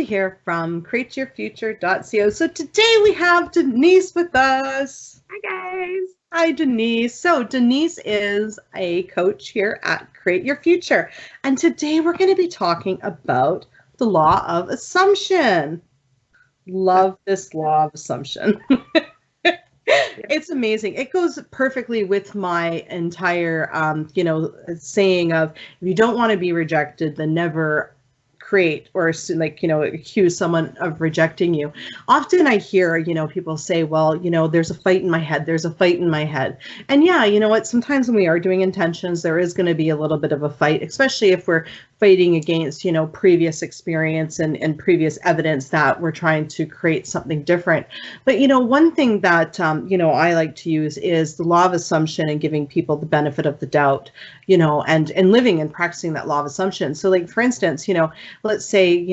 Rhonda here from createyourfuture.co. So today we have Denise with us. Hi, guys. Hi, Denise. So Denise is a coach here at Create Your Future. And today we're going to be talking about the law of assumption. Love this law of assumption. It's amazing. It goes perfectly with my entire, saying of, if you don't want to be rejected, then never create or accuse someone of rejecting you. Often I hear, people say, well, there's a fight in my head. There's a fight in my head. And yeah, you know what? Sometimes when we are doing intentions, there is going to be a little bit of a fight, especially if we're fighting against, previous experience and previous evidence that we're trying to create something different. But, one thing that, I like to use is the law of assumption and giving people the benefit of the doubt, and living and practicing that law of assumption. So like, for instance, let's say,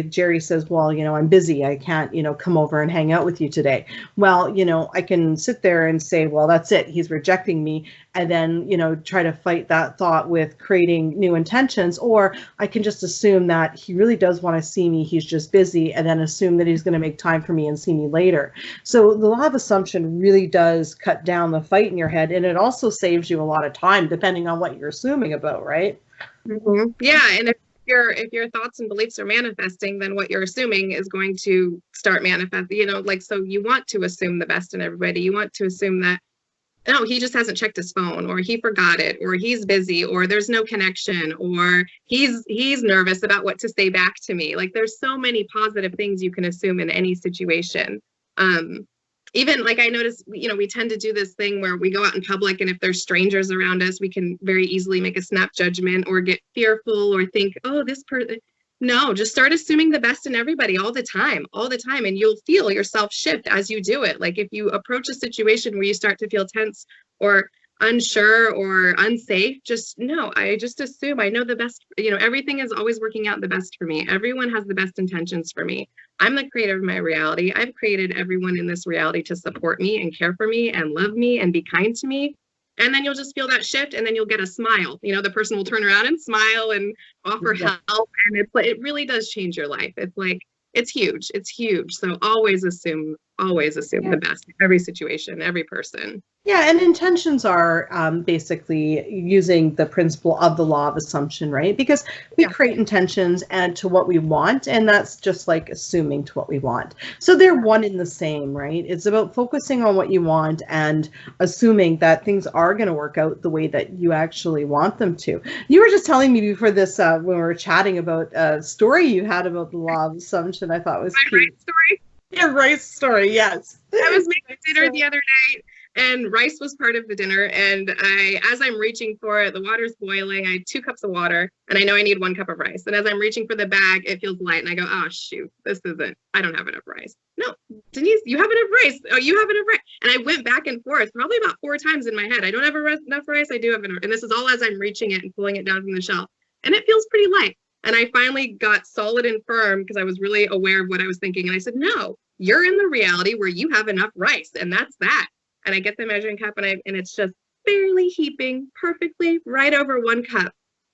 Jerry says, well, I'm busy. I can't, come over and hang out with you today. Well, I can sit there and say, well, that's it. He's rejecting me. And then, try to fight that thought with creating new intentions. Or I can just assume that he really does want to see me. He's just busy, and then assume that he's going to make time for me and see me later. So the law of assumption really does cut down the fight in your head. And it also saves you a lot of time, depending on what you're assuming about, right? Mm-hmm. Yeah. And if your thoughts and beliefs are manifesting, then what you're assuming is going to start manifesting, so you want to assume the best in everybody. You want to assume that, no, he just hasn't checked his phone, or he forgot it, or he's busy, or there's no connection, or he's nervous about what to say back to me. Like, there's so many positive things you can assume in any situation. Even like I notice, we tend to do this thing where we go out in public, and if there's strangers around us, we can very easily make a snap judgment or get fearful or think, oh, this person. No, just start assuming the best in everybody all the time. And you'll feel yourself shift as you do it. Like if you approach a situation where you start to feel tense or unsure or unsafe, I just assume I know the best. Everything is always working out the best for me. Everyone has the best intentions for me. I'm the creator of my reality. I've created everyone in this reality to support me and care for me and love me and be kind to me. And then you'll just feel that shift, and then you'll get a smile. The person will turn around and smile and offer help. And it really does change your life. It's huge. It's huge. So always assume the best in every situation, every person. Yeah, and intentions are basically using the principle of the law of assumption, right? Because we create intentions and to what we want, and that's just like assuming to what we want. So they're one in the same, right? It's about focusing on what you want and assuming that things are going to work out the way that you actually want them to. You were just telling me before this, when we were chatting about a story you had about the law of assumption, I thought was cute. Rice story? Yeah, rice story, yes. I was making dinner the other night, and rice was part of the dinner. And as I'm reaching for it, the water's boiling. I had 2 cups of water, and I know I need 1 cup of rice. And as I'm reaching for the bag, it feels light, and I go, oh shoot, I don't have enough rice. No, Denise, you have enough rice. Oh, you have enough rice. And I went back and forth probably about 4 times in my head. I don't have enough rice. I do have enough. And this is all as I'm reaching it and pulling it down from the shelf. And it feels pretty light. And I finally got solid and firm because I was really aware of what I was thinking. And I said, no, you're in the reality where you have enough rice, and that's that. And I get the measuring cup, and it's just barely heaping perfectly right over 1 cup.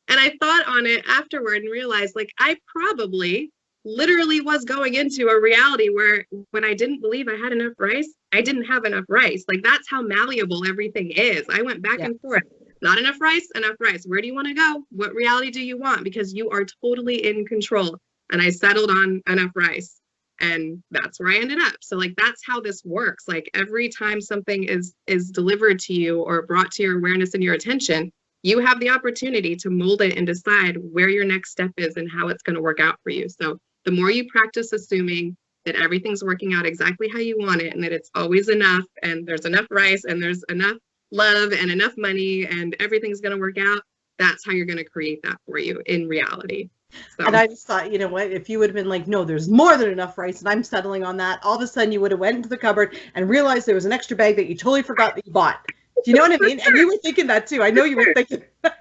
And I thought on it afterward and realized, like, I probably literally was going into a reality where when I didn't believe I had enough rice, I didn't have enough rice. Like, that's how malleable everything is. I went back and forth. Not enough rice, enough rice. Where do you want to go? What reality do you want? Because you are totally in control. And I settled on enough rice. And that's where I ended up. So like, that's how this works. Like every time something is delivered to you or brought to your awareness and your attention, you have the opportunity to mold it and decide where your next step is and how it's going to work out for you. So the more you practice assuming that everything's working out exactly how you want it, and that it's always enough, and there's enough rice, and there's enough love and enough money, and everything's going to work out, that's how you're going to create that for you in reality. So. And I just thought, you know what, if you would have been like, no, there's more than enough rice and I'm settling on that, all of a sudden you would have went into the cupboard and realized there was an extra bag that you totally forgot that you bought. Do you know what I mean? Sure. And you were thinking that too. I know you were thinking that.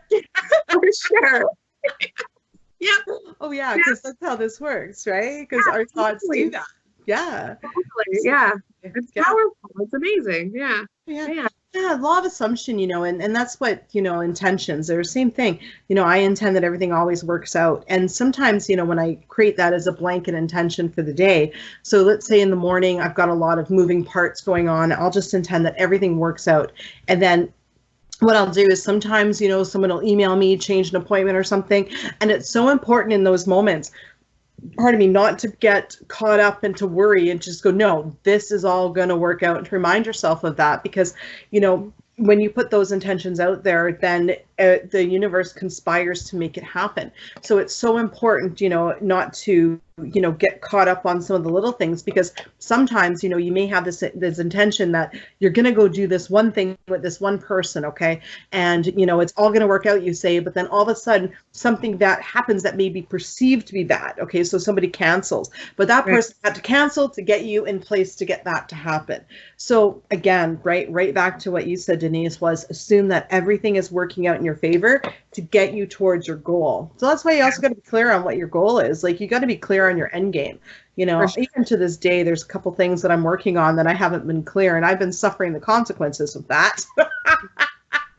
For sure. Yeah. Oh yeah, because that's how this works, right? Because our thoughts do that. Yeah. Totally. Yeah. It's powerful. It's amazing. Yeah. Yeah. Yeah, law of assumption, and that's what, intentions, they're the same thing. I intend that everything always works out. And sometimes, when I create that as a blanket intention for the day, so let's say in the morning, I've got a lot of moving parts going on, I'll just intend that everything works out. And then what I'll do is sometimes, someone will email me, change an appointment or something. And it's so important in those moments, pardon me, not to get caught up and to worry and just go, no, this is all going to work out, and to remind yourself of that, because, when you put those intentions out there, then the universe conspires to make it happen. So it's so important, not to, get caught up on some of the little things, because sometimes, you may have this intention that you're going to go do this one thing with this one person, okay? And, it's all going to work out, you say, but then all of a sudden something that happens that may be perceived to be bad, okay? So somebody cancels, but that person had to cancel to get you in place to get that to happen. So again, right back to what you said, Denise, was assume that everything is working out in your favor to get you towards your goal. So that's why you also got to be clear on what your goal is. Like, you got to be clear on your end game. Sure. Even to this day, there's a couple things that I'm working on that I haven't been clear, and I've been suffering the consequences of that.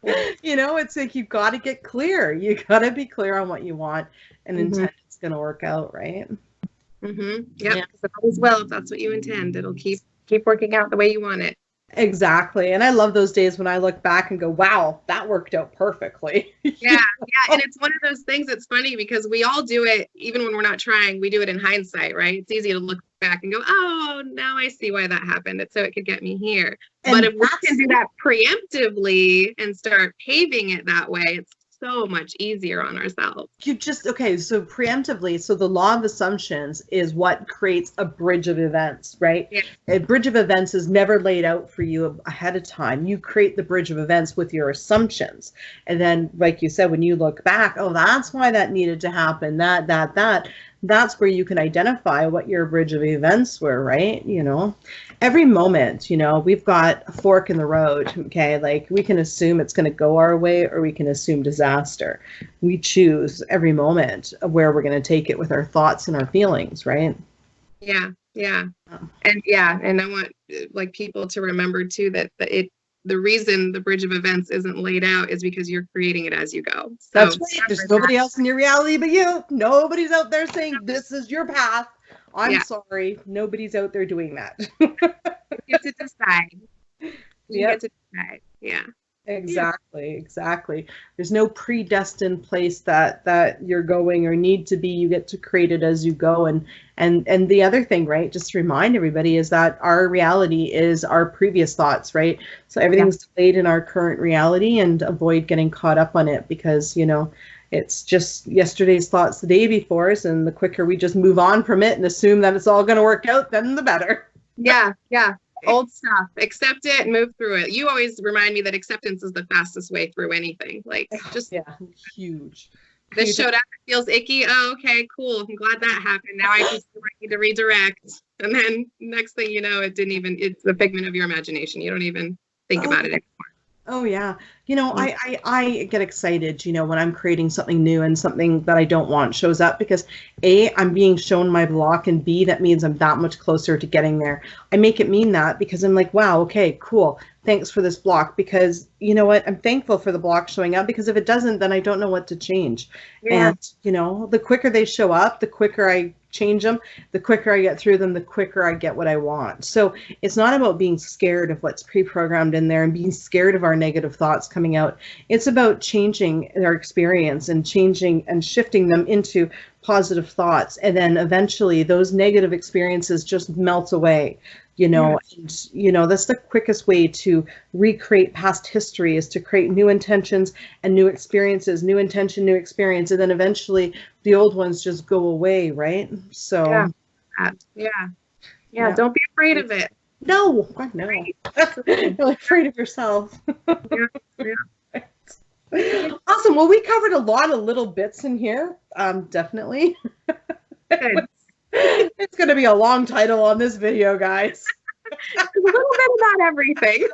It's like, you've got to get clear. You got to be clear on what you want, and intend it's going to work out, right? Yep. Yeah. Because it always will. If that's what you intend, it'll keep working out the way you want it. Exactly. And I love those days when I look back and go, wow, that worked out perfectly. Yeah. And it's one of those things that's funny, because we all do it, even when we're not trying, we do it in hindsight, right? It's easy to look back and go, oh, now I see why that happened. So it could get me here. And but if we can do that preemptively and start paving it that way, it's so much easier on ourselves. So preemptively, so the law of assumptions is what creates a bridge of events, right? Yeah. A bridge of events is never laid out for you ahead of time. You create the bridge of events with your assumptions. And then, like you said, when you look back, oh, that's why that needed to happen, that's where you can identify what your bridge of events were, right? Every moment, we've got a fork in the road, okay? Like, we can assume it's going to go our way, or we can assume disaster. We choose every moment of where we're going to take it with our thoughts and our feelings, right? Yeah. And I want, like, people to remember too that the reason the bridge of events isn't laid out is because you're creating it as you go. So that's right. There's nobody else in your reality but you. Nobody's out there saying this is your path. I'm sorry. Nobody's out there doing that. You get to decide. You get to decide. Yeah. Exactly. There's no predestined place that you're going or need to be. You get to create it as you go. And the other thing, right, just to remind everybody, is that our reality is our previous thoughts, right? So everything's delayed in our current reality, and avoid getting caught up on it, because, it's just yesterday's thoughts the day before's, and the quicker we just move on from it and assume that it's all going to work out, then the better. Yeah. Old stuff. Accept it and move through it. You always remind me that acceptance is the fastest way through anything. Like, just huge. This showed up. It feels icky. Oh, okay, cool. I'm glad that happened. Now I just need to redirect. And then next thing you know, it's the figment of your imagination. You don't even think about it anymore. Oh yeah. I get excited, when I'm creating something new and something that I don't want shows up, because A, I'm being shown my block, and B, that means I'm that much closer to getting there. I make it mean that, because I'm like, wow, okay, cool. Thanks for this block, because you know what? I'm thankful for the block showing up, because if it doesn't, then I don't know what to change. Yeah. And, the quicker they show up, the quicker I change them, the quicker I get through them, the quicker I get what I want. So it's not about being scared of what's pre-programmed in there and being scared of our negative thoughts coming out. It's about changing our experience and changing and shifting them into positive thoughts. And then eventually those negative experiences just melt away. And, that's the quickest way to recreate past history, is to create new intentions and new experiences, new intention, new experience. And then eventually the old ones just go away, right? So. Yeah. Don't be afraid of it. No. You're afraid of yourself. Awesome. Well, we covered a lot of little bits in here. Definitely. Good. It's going to be a long title on this video, guys. A little bit about everything.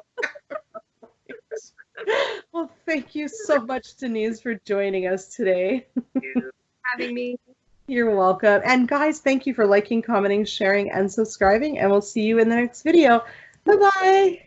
Well, thank you so much, Denise, for joining us today. Thank you for having me. You're welcome. And guys, thank you for liking, commenting, sharing, and subscribing. And we'll see you in the next video. Bye-bye.